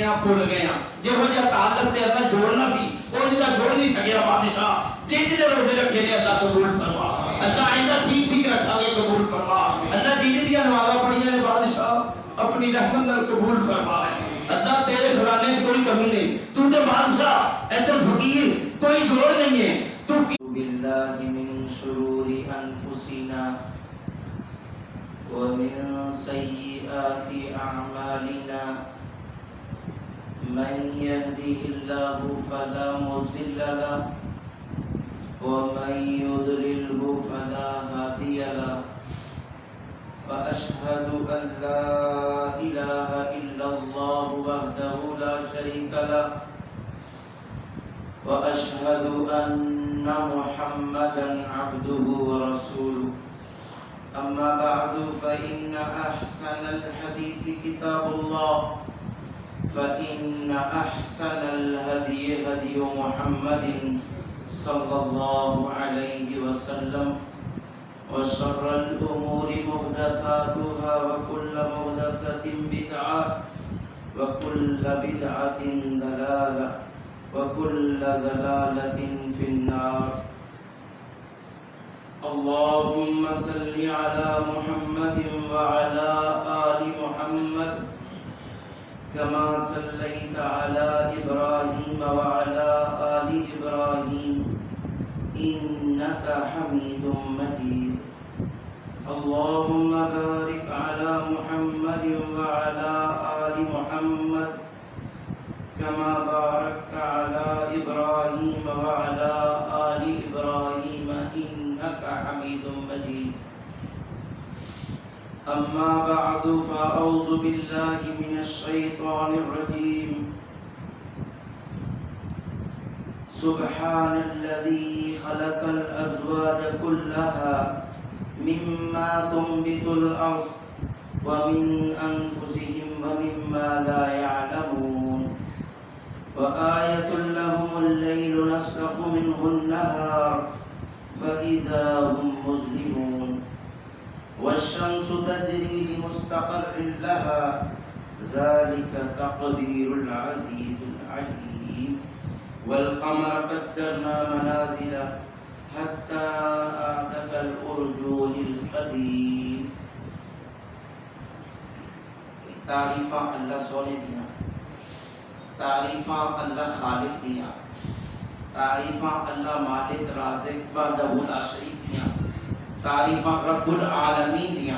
گئے ہیں بھول گئے ہیں جہو جہاں تعلق تے اللہ جوڑنا سی وہ جدا جوڑ نہیں سکیا بادشاہ جتنے روزے رکھے نے اللہ قبول فرما اللہ آئندہ ٹھیک ٹھیک رکھا گے قبول فرما اللہ جتنی نمازاں پڑھیاں نے بادشاہ اپنی رحمت نال قبول فرما اللہ تیرے خزانے سے کوئی کمی نہیں تو تے بادشاہ ادھر فقیر کوئی جوڑ نہیں ہے تو باللہ من شرور انفسنا ومن سیئات اعمالنا من يهده الله فلا مضل له ومن يضلله فلا هادي له وأشهد أن لا إله إلا الله وحده لا شريك له وأشهد أن محمدا عبده ورسوله أما بعد فإن أحسن الحديث كتاب الله فإن أحسن الهدي هدي محمد صلى الله عليه وسلم وشر الأمور محدثاتها وكل محدثة بدعة وكل بدعة ضلالة وكل ضلالة في النار اللهم صل على محمد وعلى آل محمد كما صليت على إبراهيم وعلى آل إبراهيم إنك حميد مجيد اللهم بارك على محمد وعلى آل محمد كما باركت على إبراهيم وعلى آل إبراهيم إنك حميد مجيد أما بعد فأعوذ بالله من الشيطان الرجيم سبحان الذي خلق الأزواج كلها مما تنبت الأرض ومن أنفسهم ومما لا يعلمون وآية لهم الليل نسلخ منه النهار فإذا هم مظلمون والشمس تجري لمستقر لها ذلك تقدير العزيز العليم والقمر قدرنا منازل حتى أعد كالأرجون القديم تعریفاں اللہ سونے دیا تعریفاں اللہ خالق دیا تعریفاں اللہ مالک رازق وحدہ لا شریک دیا تعریفاں رب العالمین دیا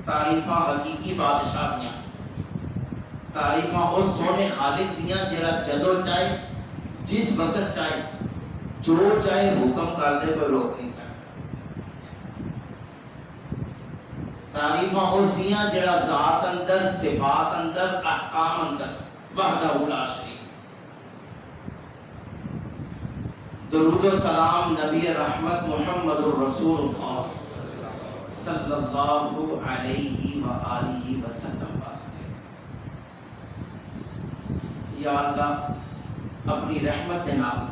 تعریفاں حقیقی بادشاہ دیا تعریفاں اس سونے خالق دیا جڑا جدو چاہے جس وقت چاہے جو چاہے حکم کر دے کوئی روک نہیں سکتا تعریفاں اس دیا جڑا ذات اندر صفات اندر احکام اندر وحدہ لا شریک درود و سلام نبی رحمت محمد الرسول اللہ صلی اللہ علیہ وآلہ وسلم واسطے یا اللہ اپنی رحمت دے نال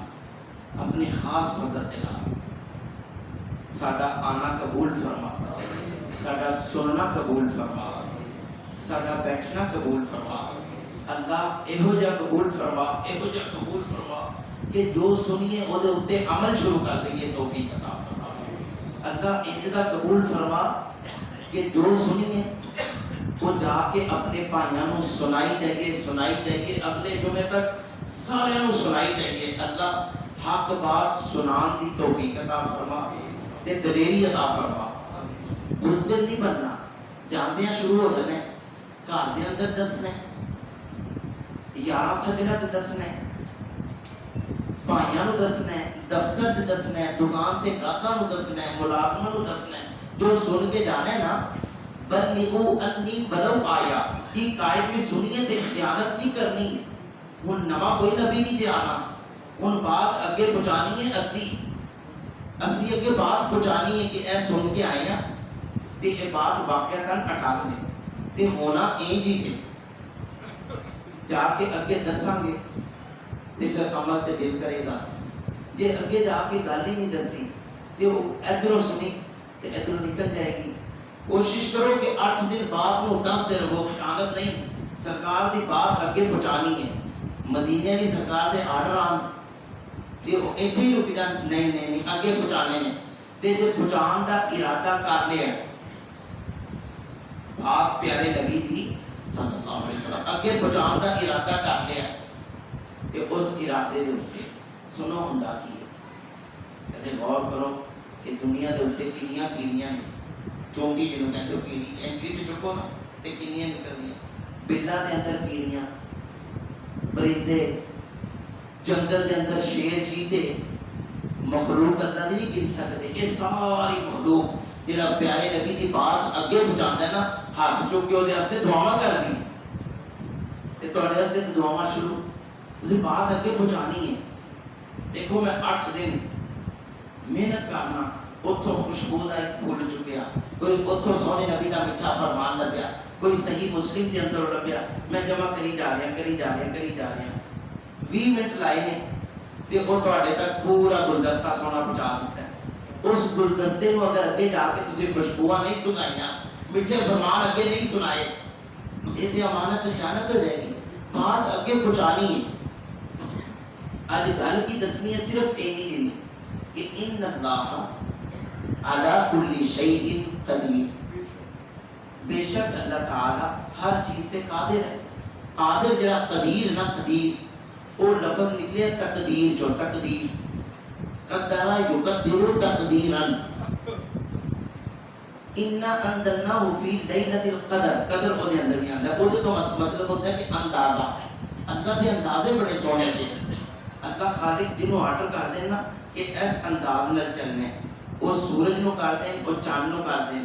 اپنی خاص فضل دے نال ساڈا آنا قبول فرما ساڈا سننا قبول فرما ساڈا بیٹھنا قبول فرما اللہ ایہو جا قبول فرما ایہو جا قبول فرما کہ جو سنیے وہ دے اتے عمل شروع کر دیں توفیق عطا فرما اللہ انجدہ قبول فرما کہ جو سنیے وہ جا کے اپنے پائیاں نو سنائی دیں گے اگلے جمعے تک سارے نو سنائی دیں گے اللہ حق بات سنان دی توفیق عطا فرما تے دلیری عطا فرما بزدل نہیں بننا جاندیاں شروع ہو جانے گھر دے اندر دسنے یارہ سجنہ چ دسنے بھائیاں نو دسنا ہے دفتر چ دسنا ہے دکان تے گاہکاں نو دسنا ہے ملازماں نو دسنا ہے جو سن کے جانے نا بلغوا انی ولو آیا یہ قائد کی سنیے تے خیانت نہیں کرنی ہن نواں کوئی نبی نہیں جے آنا ہن بات اگے پہنچانی ہے اسی اگے بات پہنچانی ہے کہ اے سن کے آئے ہیں تے یہ بات واقعتاً اٹل ہے تے ہونا انج ہی ہے جا کے اگے دساں گے تے پھر عمل تے دل کرے گا جے اگے جا کے گل ہی نہیں دسی تے وہ ادھروں سنی تے ادھروں نکل جائے گی کوشش کرو کہ 8 دن بعد نو 10 دن وہ خیانت نہیں سرکار دی بات اگے پہنچانی ہے. مدینے دی سرکار دے آرڈر آن تے او ایتھے ہی رک جان, نہیں اگے پہنچانے نے. تے جے پہنچان دا ارادہ کر لیا پاک پیارے نبی دی صلی اللہ علیہ وسلم اگے پہنچان دا ارادہ کر لیا تے اس ارادے دے اوتے سنو ہوندا کی ہے. کدے غور کرو کہ دنیا دے اوتے کنیاں کیڑیاں نے, چونگی جنوں کہندے ہو کیڑی, انجی تے چکو نا تے کنیاں نکلدیاں. بلاں دے اندر کیڑیاں, پرندے, جنگل دے اندر شیر چیتے, مخلوق اللہ دی نہیں گن سکتے. یہ ساری مخلوق جڑا پیارے نبی دی بات اگے پہنچاندا ہے نا, ہاتھ چک کے اودے واسطے دعاواں کردی تے تواڈے واسطے دعاواں شروع. تسی بات اگے پہنچانی ہے. دیکھو میں 8 دن محنت کرنا, اتوں خوشبو کا ایک پھول چکیا, کوئی اتوں سونے نبی کا میٹھا فرمان لبیا, کوئی صحیح مسلم کے اندر لبیا, میں جمع کری جا رہا 20 منٹ لائے نے تے وہ تواڈے تک پورا گلدستہ سونا پہنچا دیتا ہے. اس گلدستے کو اگر اگے جا کے تسی خوشبوواں نہیں سنائیاں, میٹھے فرمان اگے نہیں سنائے, یہ تے امانت سے خیانت ہو جائے گی. بات اگے پہنچانی ہے. آج گل کی دسنی ہے صرف اینی دن کہ ان اللہ علی کل شیء قدیر, بے شک اللہ تعالی ہر چیز تے قادر ہے. قادر جڑا قدیر نہ قدیر, وہ لفظ نکلے تقدیر جو, تقدیر قدر یقدر تقدیرا. انا انزلناه فی لیلۃ القدر, قدر وہ دے اندر بھی آندا ہے. وہ تو مطلب ہوتا ہے کہ اندازہ, اللہ دے اندازے بڑے سونے سے. اللہ خالق جنوں آرڈر کر دے نا کہ اس انداز نال چلنے, وہ سورج نو کر دیں, وہ چاند نو کر دیں,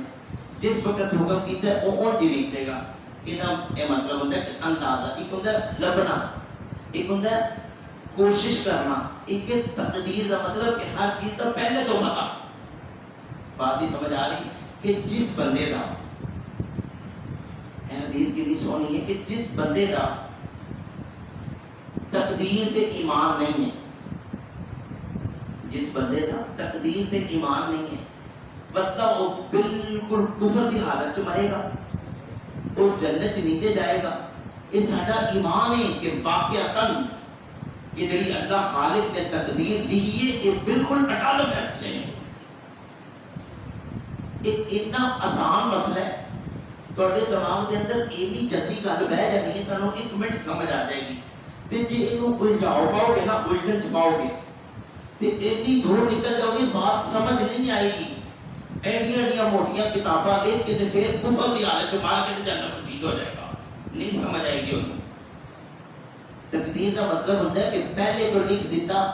جس وقت حکم کیتا ہے وہ اونٹ ہی نکلے گا. یہ مطلب ہوتا ہے کہ اندازہ. ایک ہوتا ہے لبنا, ایک ہوتا ہے کوشش کرنا, ایک تقدیر کا مطلب کہ ہر چیز کا پہلے تو پتا. بات ہی سمجھ آ رہی کہ جس بندے کا, حدیث کی سونی ہے کہ جس بندے کا تقدیر تے ایمان نہیں ہے, جس بندے کا تقدیر تے ایمان نہیں ہے, مطلب وہ بالکل کفر کی حالت چ مرے گا, وہ جنت چ نیچے جائے گا. یہ ساڈا ایمان ہے کہ واقعتاً کہ جڑی اللہ خالق نے تقدیر لکھی ہے یہ بالکل اٹل فیصلے ہیں. ایک اتنا آسان مسئلہ ہے, تواڈے دماغ دے اندر اینی جلدی گل بہ جانی ہے, تانوں 1 منٹ سمجھ آ جائے گی. تے جے اینوں الجھاؤ پاؤ گے نا, الجھن چ پاؤ گے تے اینی دور نکل جاؤ گے, بات سمجھ نہیں آئے گی. ایڈیاں موٹیاں کتاباں لکھ کے تے پھر کفر دی حالت چ مار کے تے جنت نصیب ہو جائے گا, نہیں سمجھ آئے گی انہوں. تقدیر کا مطلب ہوتا ہے کہ پہلے تو لکھ دیتا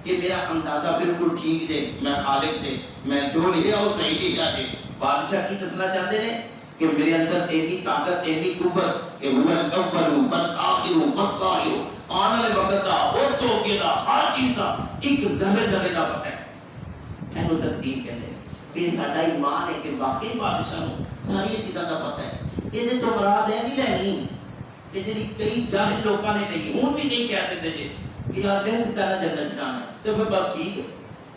کہ میرا اندازہ بالکل ٹھیک دے, میں خالق دے, میں جو لکھا وہ صحیح لکھا دے. بادشاہ کی دسنا چاہتے ہیں کہ میرے اندر اینی طاقت, اینی قوت کہ وہ الاول والآخر والظاہر, آنے والے وقت دا, اور تو کے دا, ہر چیز دا ایک ذرے ذرے دا پتہ ہے. اینو تقدیر کہتے ہیں. یہ ساڈا ایمان ہے کہ واقعی بادشاہ نوں ساری چیزاں دا پتہ ہے. یہ تو مراد ہے نہیں لینی کہ جی کئی جاہل لوگوں نے نہیں, ہوں بھی نہیں کہہ دیتے جی کہ یار لکھ دیتا نا جنت جانا ہے, تو پھر بات ٹھیک ہے,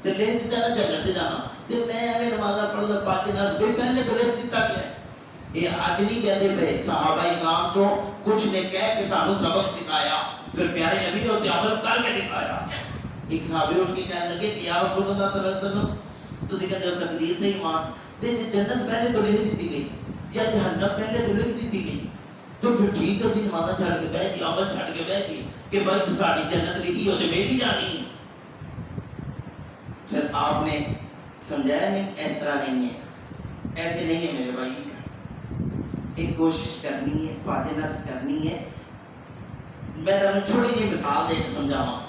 تو لکھ دیتا نا جنت جانا, تو میں ایویں نمازاں پڑھدا پاک ناس بھی پہلے تو لکھ دیتا گیا. یہ آج نہیں کہتے پہ, صحابہ کرام چوں کچھ نے کہہ کے سانو سبق سکھایا, پھر پیارے نبی نے وہ عمل کر کے دکھایا. ایک صحابی اٹھ کے کہنے لگے کہ یا رسول اللہ صلی اللہ علیہ وسلم, تو کہتے ہو تقدیر نہیں ایمان تے جنت پہلے تو لکھ دیتی گئی یا جہنم پہلے تو لکھ دیتی گئی, تو پھر ٹھیک ہے نمازاں چھڑ کے بہ جی, عمل چھڑ کے بہ جی کہ بھائی ساری جنت لکھی ہو تو میری جانی. پھر آپ نے سمجھایا نہیں اس طرح نہیں ہے, ایسے نہیں ہے میرے بھائی. ایک کوشش کرنی ہے, پاجنس کرنی ہے. میں تمہیں چھوٹی جی مثال دے کے سمجھاواں,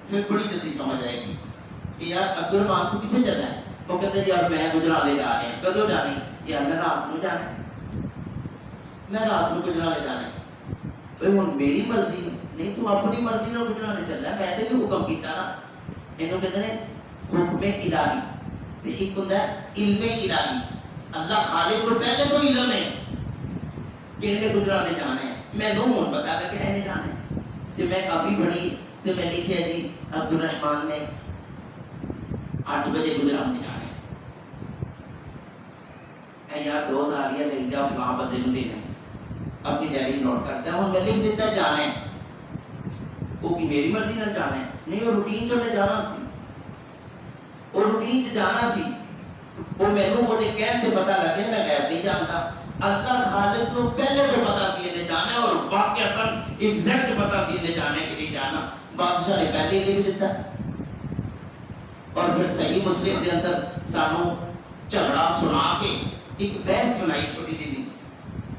پھر بڑی جلدی سمجھ آئے گی کہ یار عبد الرحمان کو کتنے چلنا ہے. وہ کہتے ہیں یار میں گجرالے جا رہے ہیں. کدوں جانے؟ یار میں رات کو جانا ہے, میں رات کو گجرالے جانا ہے. بھائی ہوں میری مرضی نہیں, تو اپنی مرضی نال گجرالے چلنا ہے, میں تو حکم کیتا نا. اینوں کہتے ہیں حکم الہی, تے ایک ہوندا ہے علم الہی. اللہ خالق کو پہلے تو علم ہے کہ انہیں گجرالے جانا ہے, میں نو ہوں پتا لگا کہ انہیں جانا ہے. تو میں کافی پڑھی تو میں لکھیا جی عبد الرحمان نے 8 بجے گجرالے جانا ہے. اے یار 2 داڑیاں لے جا فلاں بندے نوں دینا. اپنی ڈائری نوٹ کرتا ہے. ہوں میں لکھ دیتا ہے جانا ہے, وہ کی میری مرضی نہ جانا ہے نہیں, وہ روٹین جو نے جانا سی, وہ روٹین چ جانا سی, وہ مینوں وہ دے کہن تے پتہ لگے میں غیب نہیں جانتا. اللہ خالق کو پہلے تو پتا سی انہیں جانا ہے, اور واقعتاً ایگزیکٹ پتا سی انہیں جانے کہ نہیں جانا. بادشاہ نے پہلے لکھ دیتا. اور پھر صحیح مسلم کے اندر سانو جھگڑا سنا کے ایک بحث سنائی چھوٹی جی,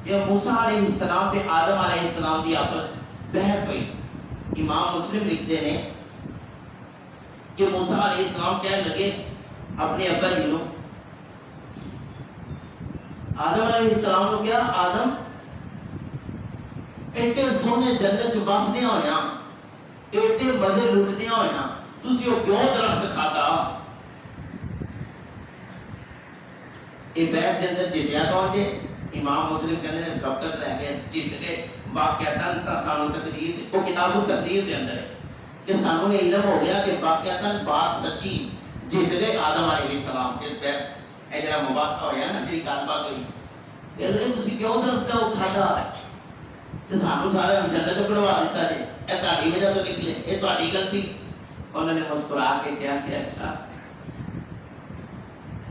جب موسیٰ علیہ السلام تے آدم علیہ السلام دی آپس بحث ہوئی. امام مسلم لکھتے ہیں کہ موسیٰ علیہ السلام کہنے لگے اپنے ابا جی کو, آدم علیہ السلام کو, کیا آدم ایڈے سونے جنت بس دیا ہوا, ایڈے مزے لٹ دیا ہوا, تسی وہ کیوں درخت کھاتا؟ یہ بحث کے اندر جیتیا کون جے؟ امام مسلم کہتے ہیں سبقت لے کے جیت کے. واقعتاً سانو تقدیر, وہ کتاب التقدیر کے اندر ہے کہ سانو یہ علم ہو گیا کہ واقعتاً بات سچی, جیت گئے آدم علیہ السلام. اس بحث اے جڑا مباحثہ ہویا نا, جڑی گل بات ہوئی, کہ تسی کیوں درخت وہ کھاتا تے سانو سارے جنت کڑوا دیتا جے, اے تہاڈی وجہ تو نکلے, اے تہاڈی غلطی. انہوں نے مسکرا کے کہا کہ اچھا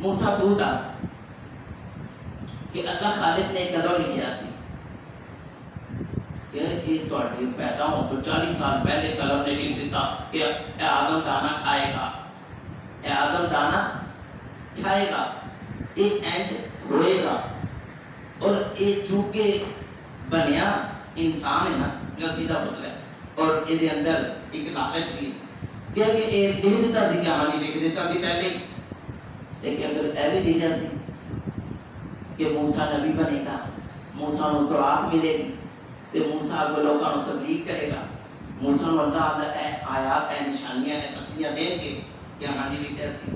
موسیٰ تو دس کہ اللہ خالق نے کدو لکھیا سی کہ یہ تہاڈے پیدا ہو تو 40 سال پہلے قلم نے لکھ دیتا کہ اے آدم دانا کھائے گا, اے آدم دانا کھائے گا, ایک اینڈ ہوئے گا. اور یہ چونکہ بنیا انسان ہے نا, غلطی کا مطلب, اور یہ اندر ایک لالچ بھی کہ یہ لکھ دیتا سی, کہانی لکھ دیتا سی پہلے, لیکن پھر اے بھی لکھا سی کہ موسیٰ نبی بنے گا, موسیٰ کو تورات ملے گی, تے موسیٰ کو لوگوں کو تبلیغ کرے گا. موسیٰ کو اللہ اے آیات, اے نشانیاں, اے تختیاں دے کے کہانی لکھا سی.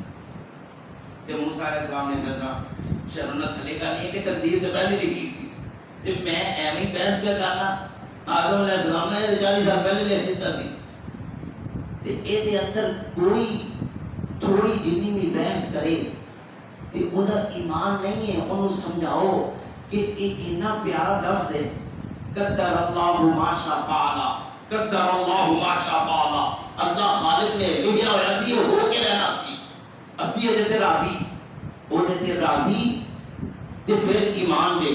تے موسیٰ علیہ السلام نے نظر شرمنہ تھلے کا نہیں ہے کہ تقدیر تو پہلے لکھی سی, تے میں ایویں بحث پہ کرنا. آدم علیہ السلام نے 40 سال پہلے لکھ دیتا سی, تے اے دے اندر کوئی تھوڑی جنی بھی بحث کرے تے او دا ایمان نہیں ہے. انہوں سمجھاؤ کہ ایک اتنا پیارا لفظ ہے, قدر اللہ ما شاء فعل, قدر اللہ ما شاء فعل. اللہ خالق نے لکھیا ہوا سی, ہو کے رہنا سی, اسی دے تے راضی, او دے تے راضی تے پھر ایمان دے.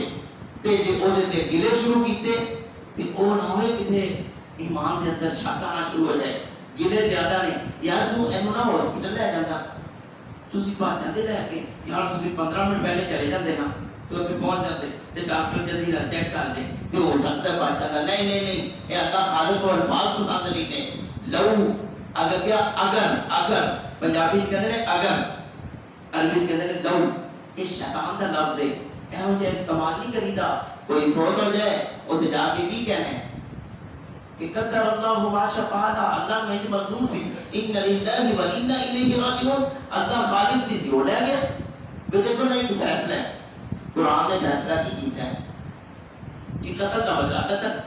تے جے او دے تے گلے شروع کیتے تے او نہ ہوئے کتے ایمان دے اندر شک آنا شروع ہو جائے. گلے زیادہ نہیں, یار تو اینو نہ ہاسپٹل لے جانا, تسی بات جاندے لے کے, یار تسی 15 منٹ پہلے چلے جاندے نا, تو اتنے پہنچ جاتے تے ڈاکٹر جلدی نہ چیک کر دے کہ ہو سکتا ہے بات جانا. نہیں نہیں نہیں, یہ اللہ خالق کو الفاظ پسند نہیں نے. لو اگر کیا, اگر پنجابی کہتے ہیں اگر, عربی کہتے ہیں لو, یہ شیطان کا لفظ ہے, ایہو جہا استعمال نہیں کریدا. کوئی فوت ہو جائے اتنے جا کے کی کہنا ہے کہ قدر اللہ ما شاء فعل, اللہ نے یہ منظور سی, ان للہ و انا الیہ راجعون. اللہ خالق تھی سی, ہو لے گیا. دیکھو نا ایک فیصلہ ہے, قرآن نے فیصلہ کی کیتا ہے کہ قتل کا بدلہ قتل.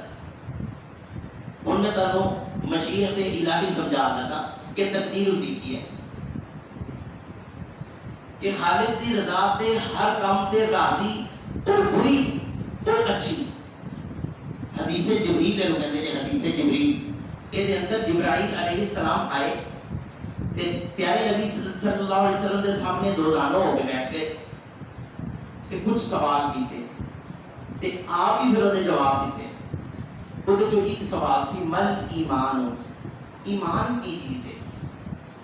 انہوں نے کہا مشیت الہی سمجھا لگا کہ تقدیر ہوتی کی ہے کہ خالق دی رضا تے ہر کام تے راضی اور بری اور اچھی. حدیث جبریل نے کہتے ہیں, حدیث جبریل کے دے اندر جبرائیل علیہ السلام آئے تے پیارے نبی صلی اللہ علیہ وسلم دے سامنے دو دانوں ہو کے بیٹھ گئے تے کچھ سوال کیتے تے آپ ہی پھر انہیں جواب دیتے. وہ جو ایک سوال سی, مل ایمان, ایمان کی چیز ہے,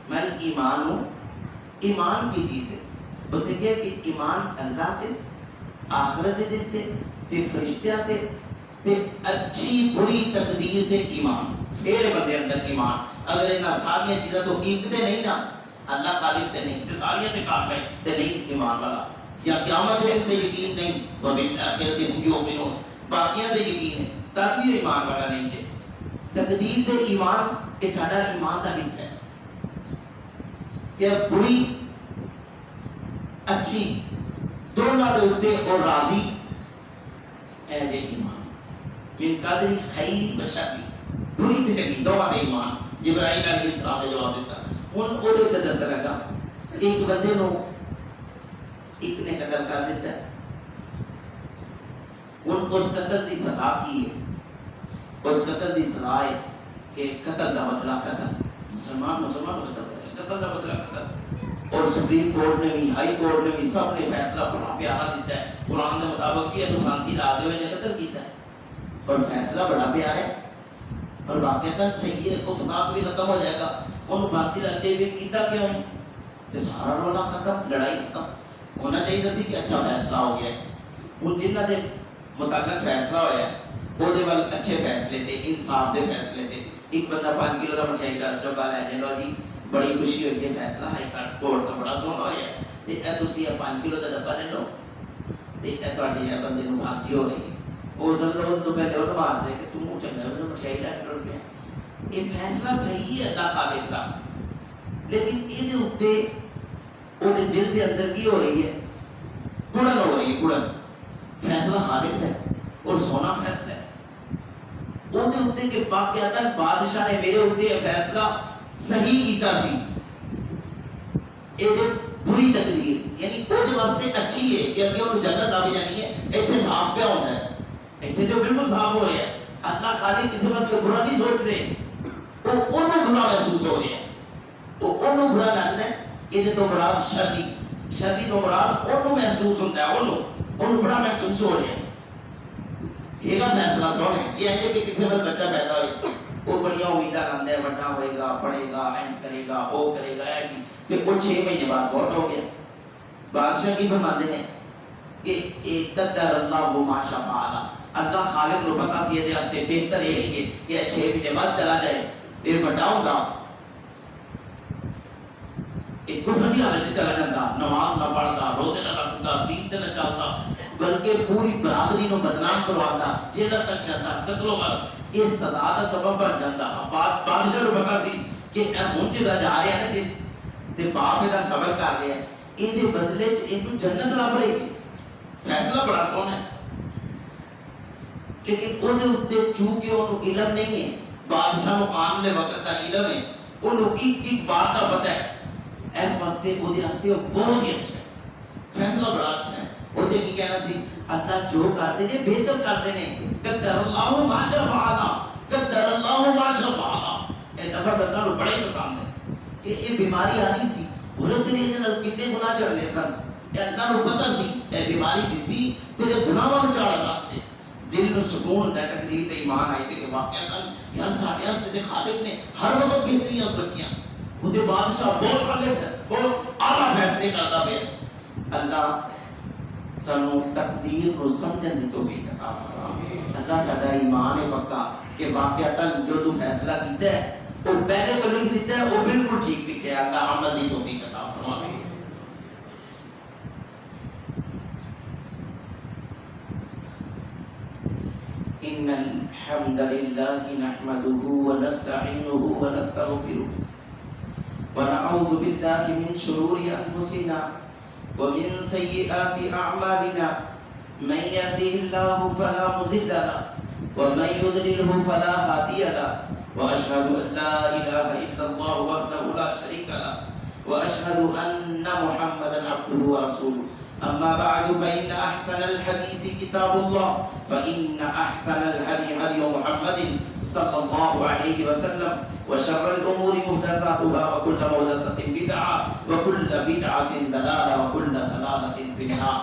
مل ایمان, ایمان کی چیز ہے. وہ دیکھے کہ ایمان اللہ تے, آخرت دے تے فرشتیاں تے اچھی بری تقدیر تے ایمان. پھر بندے اندر ایمان, اگر انہاں ساری چیزاں تو قیمتیں نہیں نا, اللہ خالق تے نہیں تے ساری تے قابل تے نہیں ایمان والا. یا قیامت تے یقین نہیں, وبالآخرۃ ہم یؤمنون, باقیاں تے یقین ہے تب بھی ایمان والا نہیں ہے. تقدیر تے ایمان یہ ساڈا ایمان دا حصہ ہے کہ بری اچھی دونوں دے اوتے اور راضی اے جے ایمان. من قدر خیری و شری, بری تے چنگی دونوں دے ایمان. جبرائیل علیہ السلام نے جواب دیتا. ہن او دے تے دس لگا ایک بندے نو ایک نے قتل کر دیتا ہے, اس قتل کی سزا کی ہے، اس قتل کی سزا ہے کہ قتل کا بدلہ قتل، مسلمان مسلمان کو قتل کرے، قتل کا بدلہ قتل۔ اور سپریم کورٹ نے بھی، ہائی کورٹ نے بھی، سب نے فیصلہ بڑا پیارا دیتا ہے، قرآن کے مطابق کیا تو پھانسی لا دے ہوئے نے قتل کیتا ہے، اور فیصلہ بڑا پیارا ہے اور واقعتاً صحیح ہے، کو فساد بھی ختم ہو جائے گا۔ ان پھانسی لگتے ہوئے کیتا کیوں ہے؟ تو سارا رولا ختم، لڑائی ختم ہونا چاہیے سی کہ اچھا فیصلہ ہو گیا ہے۔ ان جنہ دے متعلق فیصلہ ہوا ہے وہ دے وال اچھے فیصلے تھے، انصاف دے فیصلے تھے۔ ایک بندہ 5 کلو کا مٹھائی کا ڈبہ لے جائے، لو جی بڑی خوشی ہوئی ہے، فیصلہ ہائی کورٹ کا بڑا سونا ہوا ہے، تے اے تسی 5 کلو کا ڈبہ لے لو تے اے تہاڈی ہے بندے نوں پھانسی ہو رہی ہے۔ وہ تو پہلے وہ مار دے کہ تم چنگا ہے مٹھائی لے کے ڈر گیا۔ یہ فیصلہ صحیح ہے اللہ خالق کا، لیکن یہ اتنے وہ دل کے اندر کی ہو رہی ہے؟ گڑن ہو رہی ہے، گڑن۔ فیصلہ خالق ہے اور سونا فیصلہ ہے، وہ اتنے کہ واقعات بادشاہ نے میرے اتنے یہ فیصلہ صحیح کیتا سی، یہ بری تقدیر یعنی وہ واسطے اچھی ہے کہ اگر وہ جنت آ جانی ہے، اتنے صاف پہ ہوتا ہے، اتنے تو بالکل صاف ہو رہا ہے۔ اللہ خالق کسی وقت برا نہیں سوچتے، وہ انہوں برا محسوس ہو رہا ہے، وہ انہوں برا لگتا ہے۔ یہ تو مراد شرعی، شرعی تو مراد انہوں محسوس ہوتا ہے، انہوں بڑا محسوس ہو رہا ہے۔ یہ کا فیصلہ سونے یہ ہے کہ کسی وقت بچہ پیدا ہوئے وہ بڑی امیدیں لاندہ ہے، بڑا ہوئے گا، پڑھے گا، اینڈ کرے گا، وہ کرے گا، کہ وہ 6 مہینے بعد فوت ہو گیا۔ بادشاہ کی فرماتے ہیں کہ قدر اللہ ما شاء فعل، اللہ خالق کو پتا سی یہ ہستے بہتر یہی ہے کہ 6 مہینے بعد چلا جائے، پھر بڑا ہوگا ایک کفر کی حالت چلا جاتا، نماز نہ پڑھتا، روزے نہ رکھتا، دین تے نہ چلتا، بلکہ پوری برادری کو بدنام کرواتا، جیل تک جاتا، قتل و مرگ، یہ سزا کا سبب بن جاتا۔ بادشاہ کو پتا سی کہ ہن جدا جا رہے ہیں جس تے باپ میرا صبر کر رہے ہیں، ان دے بدلے چ ان جنت لب رہی ہے۔ فیصلہ بڑا سونا ہے، لیکن وہ چونکہ انہوں علم نہیں ہے، بادشاہ کو آنے وقت کا علم ہے، انہوں ایک بات کا پتہ ہے، اس واسطے وہ ہستے بہت ہی اچھا ہے، فیصلہ بڑا اچھا ہے۔ وہ کی کہنا سی اللہ جو کرتے ہیں بہتر کرتے ہیں، قدر اللہ ما شاء فعل، قدر اللہ ما شاء فعل۔ یہ لفظ اللہ کو بڑے پسند ہے کہ یہ بیماری آنی سی، عورت نے کتنے گناہ کرنے سن، یہ اللہ کو پتا سی یہ بیماری دیتی تیرے گناہوں کو چاڑھن واسطے۔ دل کو سکون ہوتا ہے تقدیر تے ایمان آئی تے کہ واقعات یار ساڈے واسطے خالق نے ہر وقت بہتریاں سوچیاں۔ خود بادشاہ بہت عالم ہے، بہت اعلیٰ فیصلے کرتا پیا۔ اللہ سانو تقدیر کو سمجھن دی توفیق عطا فرما۔ اللہ ساڈا ایمان ہے پکا کہ واقعات جو تو فیصلہ کیتا ہے وہ پہلے تو لکھ دیتا ہے، وہ بالکل ٹھیک لکھے، اللہ عمل دی توفیق عطا فرما۔ ان الحمد لله نحمده ونستعينه ونستغفره ونعوذ بالله من شرور انفسنا ومن سيئات اعمالنا، من يهده الله فلا مضل له ومن يضلله فلا هادي له، واشهد ان لا اله الا الله وحده لا شريك له، واشهد ان محمدا عبده ورسوله۔ اما بعد فان احسن الحديث كتاب الله، فان احسن الهدي هدي محمد صلى الله عليه وسلم، وشر الامور محدثاتها، وكل محدثة بدعة، وكل بدعة ضلالة، وكل ضلالة في النار۔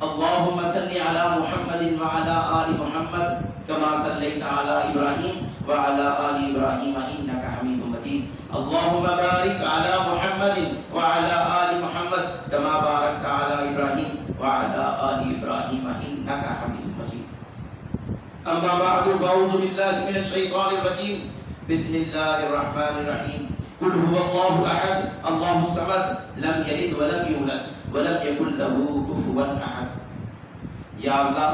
اللهم صل على محمد وعلى آل محمد كما صليت على إبراهيم وعلى آل إبراهيم إنك حميد مجيد۔ اللهم بارك على محمد وعلى آل محمد كما باركت على إبراهيم وعلى آل إبراهيم إنك حميد مجيد۔ أما بعد فأعوذ بالله من الشيطان الرجيم، بسم الله الرحمن الرحيم۔ قل هو الله أحد الله الصمد لم يلد ولم يولد ولم يكن له كفوا أحد۔ یا اللہ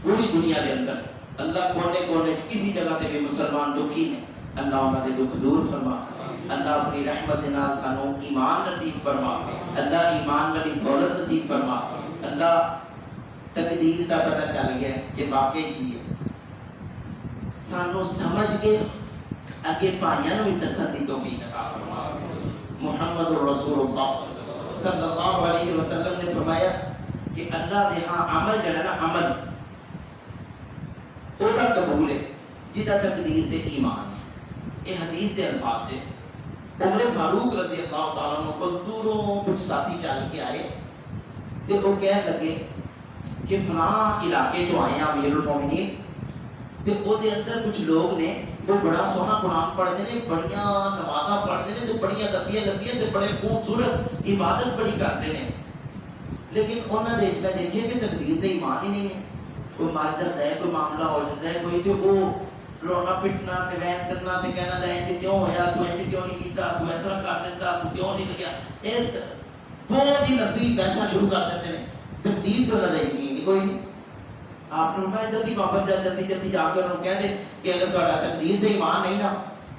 پوری دنیا کے اندر اللہ کونے کونے کسی جگہ تے بھی مسلمان دکھی نے، اللہ انہاں دے دکھ دور فرما، اللہ اپنی رحمت دے نال سانو ایمان نصیب فرما، اللہ ایمان والی دولت نصیب فرما۔ اللہ تقدیر دا پتہ چل گیا کہ واقعی کی ہے، سانو سمجھ کے اگے پائیاں نو بھی دسن دی توفیق عطا فرما۔ محمد رسول اللہ صلی اللہ علیہ وسلم نے فرمایا کہ اللہ دے ہاں عمل جڑا نا عمل وہ قبول ہے جہاں تقدیر تے ایمان ہے. یہ حدیث دے الفاظ نے. عمر فاروق رضی اللہ تعالیٰ عنہ کو دوروں کچھ ساتھی چل کے آئے تے وہ کہہ لگے کہ فلاں علاقے جو آئے ہیں امیر المومنین تے وہ دے اندر کچھ لوگ نے وہ بڑا سونا قرآن پڑھتے ہیں, بڑیاں نمازاں پڑھتے ہیں, بڑیاں لمبیاں لمبیاں تے بڑے خوبصورت عبادت بڑی کرتے ہیں, لیکن انہوں نے دیکھے کہ تقدیر تے ایمان ہی نہیں ہے. کوئی مر جاتا ہے, کوئی معاملہ ہو جاتا ہے, کوئی تو وہ رونا پٹنا تے وین کرنا تے کہنا لے انج کیوں ہویا, تو انج کیوں نہیں کیتا, تو ایسا کر دیتا, تو کیوں نہیں لگیا. ایک بہت ہی لمبی پیسہ شروع کر دیتے ہیں. تقدیر تو نظر ہی نہیں کوئی نہیں. آپ نے میں جلدی واپس جلدی جلدی جا کے انہوں نے کہہ دے کہ اگر تہاڈا تقدیر تے ایمان نہیں نا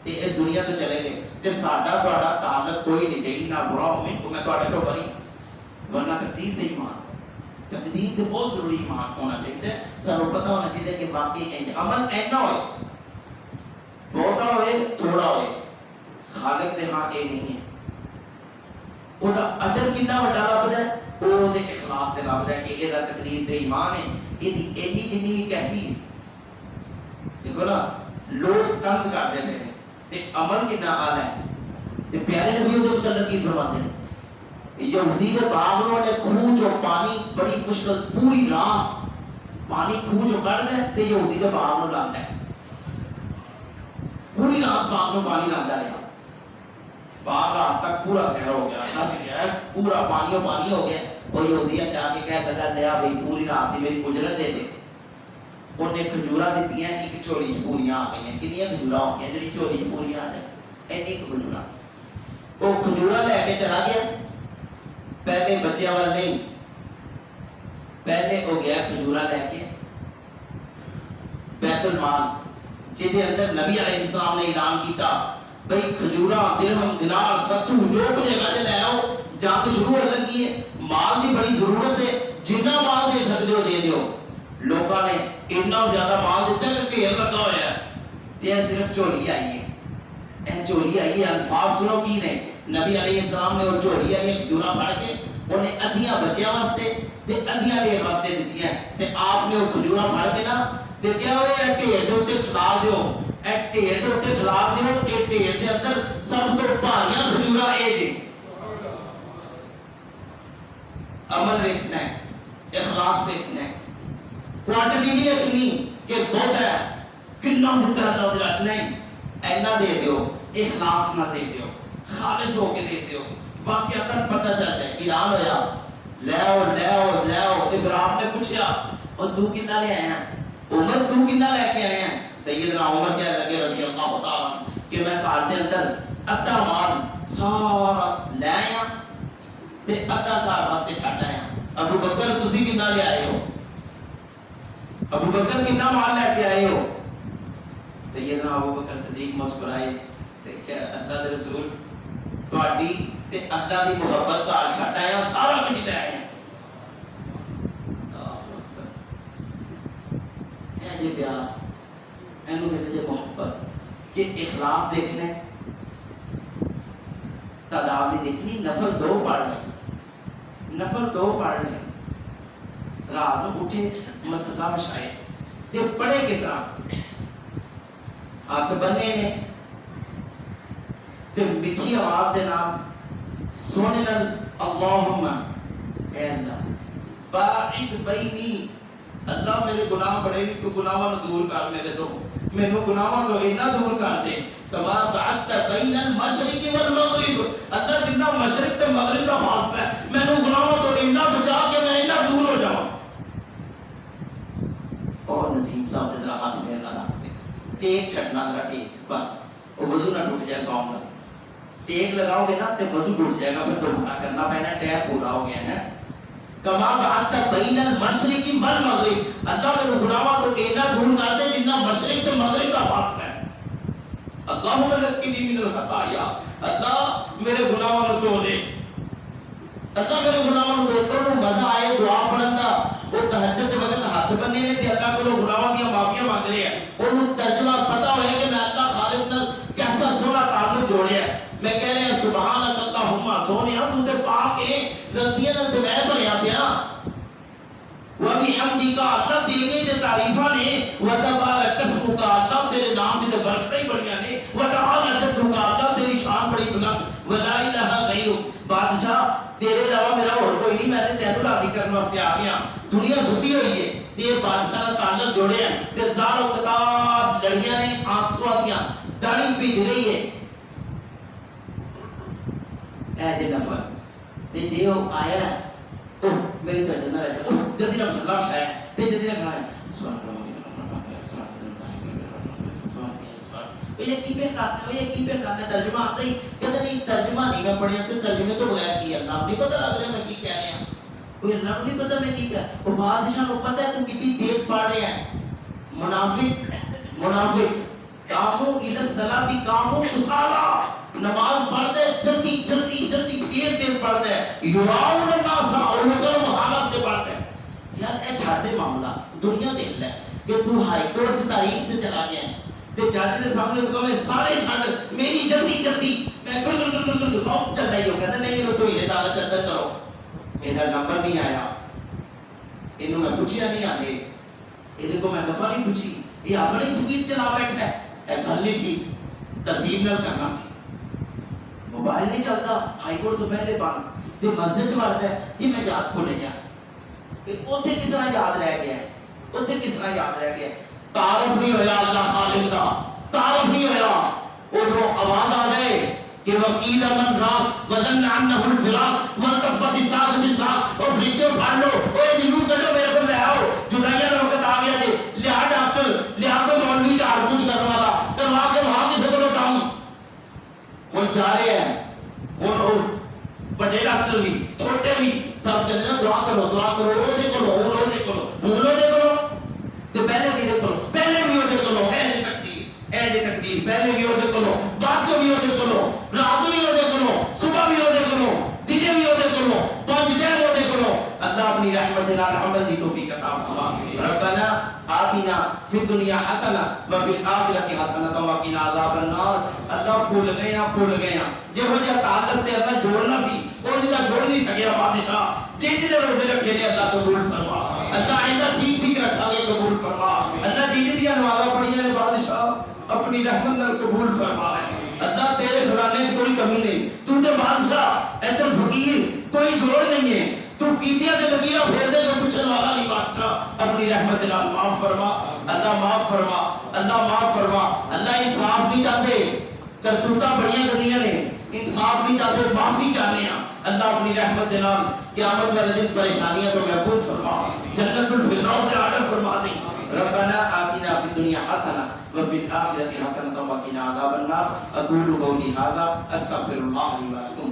تے اس دنیا تو چلے گئے تے ساڈا تہاڈا تعلق کوئی نہیں چاہیے نہ برا ہوے کو میں تہاڈے تو بری, ورنہ تقدیر تے ایمان, تقدیر تے بہت ضروری ایمان ہونا چاہیے. سانوں پتہ ہونا چاہیے کہ باقی انج عمل اینا ہوئے بہتا ہوئے تھوڑا ہوئے خالق دے ہاں اے نہیں ہے. وہ دا اجر کتنا بڑا لبدا ہے, وہ دے اخلاص تے لبدا ہے کہ یہ دا تقدیر تے ایمان ہے. یہ دی اینی جنی بھی کیسی ہے دیکھو نا, لوگ طنز کرتے ہیں تے عمل کتنا اعلی ہے. تے پیارے نبی دے متعلق کی فرماتے ہیں یہودی دے باغ نے کھوہ چوں پانی بڑی مشکل پوری رات پانی کھوہ چوں کڈ دے تے یہودی دے باغ نوں لاندا ہے. پوری رات باغ نوں پانی لاندا رہا, باغ رات تک پورا سیر ہو گیا, سج گیا, پورا پانی ہو گیا. وہ یہودیاں جا کے کہہ لگا لیا بھائی پوری رات کی میری اجرت دے دے. انہیں کھجورا دیتی ہیں, ایک چولی چ پوریاں آ گئی. کنیاں کھجورا ہو گیا جی چولی چ پوریاں آ جائیں اینی کھجورا. وہ کھجورا لے کے چلا گیا, پہلے بچیاں والا نہیں, پہلے وہ گیا کھجورا لے کے بیت المال جہدے اندر نبی علیہ السلام نے اعلان کیتا بھائی کھجورا درہم دینار ستو جو کچھ ہے لے آؤ, جنگ شروع ہو لگی ہے, مال کی بڑی ضرورت ہے, جنہ مال دے سکتے ہو دے دیو. لوگوں نے اتنا زیادہ مال دیتا ہے کہ ڈھیر لگا ہوا ہے. یہ صرف چولی آئی ہے, یہ چولی آئی ہے. الفاظ سنو کی نے, نبی علیہ السلام نے وہ چولی آئی کھجورا پھڑ کے انہیں ادھیاں بچیاں واسطے تے ادھیاں ڈھیر واسطے دیتی ہیں. تے آپ نے وہ کھجورا پھڑ کے نا تے کیا ہوئے اے ڈھیر دے اوتے کھلا دیو, اے ڈھیر دے اوتے کھلا دیو. اے ڈھیر دے اندر سب تو بھاریاں کھجورا اے جی. عمل دیکھنا ہے, اخلاص دیکھنا ہے, کوانٹٹی نہیں دیکھنی کہ بہت ہے کتنا جتنا نہ نہیں, اینا دے دیو, اخلاص نہ دے دیو, خالص ہو کے دے دیو. واقعتاً پتہ چل جائے اعلان ہویا لے آؤ لے آؤ لے آؤ. تے پھر آپ نے پوچھا اور تو کتنا لے آئے ہیں, عمر تو کتنا لے کے آئے ہیں. سیدنا عمر کہنے لگے رضی اللہ تعالیٰ کہ میں کار دے اندر ادھا مال سارا لے آیا تے ادھا کار واسطے چھڈ آیا. ابو بکر تسی کتنا لے آئے ہو, ابو بکر کتنا مال لے کے آئے ہو. سیدنا ابو بکر صدیق مسکرائے تے کہ اللہ دے رسول تہاڈی تے اللہ دی محبت کا چھڈ آیا, سارا کچھ لے آئے. اے جی پیار اینو کہتے جے محبت کہ اخلاص دیکھنا ہے, تعداد نہیں دیکھنی. نفل 2 پڑھ لیں, نفل 2 پڑھ لیں, رات کو اٹھے مسئلہ بچھائے تے پڑھے کس طرح, ہاتھ بننے نے تے میٹھی آواز دے نام سونے نال اللہم اے اللہ باعد بینی, اللہ میرے گناہ بڑے نہیں, تو گناہاں دور کر میرے تو, مینوں گناہاں تو اینا دور کر دے کما بعدت بین المشرق والمغرب. اللہ جتنا مشرق تے مغرب کا فاصلہ ہے مینوں گناہاں تو اینا بچا کے میں اینا دور ہو جاواں. اور نصیب صاحب دے ہاتھ میرے نال رکھ دے, ٹیک چھڈنا ذرا ٹیک بس, وہ وضو نہ ٹوٹ جائے سوم نال. ٹیک لگاؤ گے نا تے وضو ٹوٹ جائے گا, پھر دوبارہ کرنا پینا, ٹیک پورا ہو گیا ہے. کما بعدت بین المشرق والمغرب, اللہ میرے گناہاں تو اینا دور کر دے جتنا مشرق تے مغرب کا فاصلہ ہے. اللہم نقنی من الخطایا, اللہ میرے گناہاں نو دھو دے, اللہ میرے گناہاں نو دھو. تو مزہ آئے دعا پڑھن دا, وہ تہجد دے وقت ہاتھ بننے نے تے اللہ کولوں گناہاں دی معافیاں مانگ رہے ہیں. اونوں ترجمہ پتہ ہوئے کہ میں اللہ خالق نال کیسا سونا تعلق جوڑیا ہے. میں کہہ رہا سبحانک اللہم, سونیا تو تے پاک ہے, غلطیاں نال تے میں بھریا پیا, وبحمدک اللہ تیری تے تعریفاں نے، وتبارک اسمک اللہ تیرے نام تے برکتاں ہی بڑیاں نے، وتعالی جدک اللہ تیری شان بڑی بلند، ولا الہ غیرک بادشاہ تیرے علاوہ میرا اور کوئی نہیں، میں نے تینوں راضی کرنے واسطے آ گیا، دنیا ستی ہوئی ہے تے بادشاہ کا تعلق جوڑے ہیں تے زار و قطار لڑیاں نے آنسواں دیاں داڑھی بھیج گئی ہے اے دے نفر تے جے او آیا او میری تو جنہ رہ جا جلدی نہ سلام شاہ تے جلدی نہ کھایا سبحان اللہ یہ کی پہ کرتے ہیں، یہ کی پہ کرتے ہیں، ترجمہ آتا ہی کہتے نہیں ترجمہ نہیں میں پڑھیا تے ترجمے تو بغیر کی اللہ نہیں پتہ لگ رہا میں کی کہہ رہے ہیں، کوئی اللہ نہیں پتہ میں کی کہہ وہ بادشاہ کو پتہ ہے تم کتنی تیز پڑھ رہے ہیں، منافق کاموں الصلاۃ کاموں کسالہ نماز پڑھتے جلدی تیز پڑھتے ہیں، یراؤن الناس اور لوگوں حالات سے پڑھتے ہیں، یار اے چھڑ دے معاملہ دنیا دیکھ لے کہ تو ہائی کورٹ سے تاریخ تے چلا گیا ہے تے جج دے سامنے تو میں سارے چھڑ میری جلدی میں گل اب چل رہی ہو کہتا نہیں یہ تو ہی عدالت اندر کرو ادھر نمبر نہیں آیا انہوں میں پوچھیا نہیں آگے یہ کو میں دفعہ نہیں پوچھی یہ اپنی سپیڈ چلا بیٹھا ہے اے گل نہیں تھی ترتیب نال کرنا سی موبائل نہیں چلتا ہائی کورٹ تو پہلے بند تے مسجد وڑتا ہے جی میں یاد بھول گیا اوتھے کس طرح یاد رہ گیا ہے اوتھے کس طرح یاد رہ گیا ہے تعارف نہیں ہویا اللہ خالق دا تعارف نہیں ہویا ادھروں آواز آ جائے کہ وکیل من راق وظن عنہ الفراق والتفت الساق بالساق اور فرشتے پھاڑ لو اوے جنوں کڈو میرے کو لے آؤ جدائیاں کا وقت آ گیا جی لیا ڈاکٹر لیا کو مولوی جھاڑ پوچھ کرنے والا کروا کے وہاں کسی کو کام ہن جا رہے ہیں ہن بڑے ڈاکٹر بھی چھوٹے بھی سب کہتے ہیں دعا کرو وہ دیکھو وہ دیکھو تو پہلے بھی دیکھو پہلے بھی وہ دیکھو اہل تقدیر پہلے بھی وہ دیکھو بعد چ بھی وہ دیکھو رات بھی وہ دیکھو صبح بھی وہ دیکھو دن بھی وہ دیکھو پانچ ٹائم وہ دیکھو اللہ اپنی رحمت نال عمل دی توفیق عطا فرما ربنا آتنا فی الدنیا حسنہ وفی الآخرۃ حسنہ وقنا عذاب النار اللہ بھول گئے جہو جہا تعلق تے اللہ جوڑنا سی اور جدا جوڑ نہیں سکیا بادشاہ جن روزے رکھے نے اللہ قبول فرما اللہ آئندہ ٹھیک رکھا گے قبول فرما اللہ جن دیا نمازاں پڑھیاں نے بادشاہ اپنی رحمت نال قبول فرما اللہ تیرے خزانے سے کوئی کمی نہیں تو تے بادشاہ ادھر فقیر کوئی جوڑ نہیں ہے تو کیتیاں تے لکیراں پھیر دے تو پوچھن والا نہیں بادشاہ اپنی رحمت نال معاف فرما اللہ معاف فرما اللہ معاف فرما اللہ انصاف نہیں چاہتے کرتوتاں بڑیاں گندیاں نے انصاف نہیں چاہتے معافی چاہتے ہیں اللہ اپنی رحمت نال قیامت والے دن پریشانیاں تو محفوظ فرما جنت الفردوس سے آڈر فرما دے ربنا آتنا فی الدنیا حسنہ وفی الآخرۃ حسنہ وقنا عذاب النار اقول قولی ھذا استغفر اللہ لی ولکم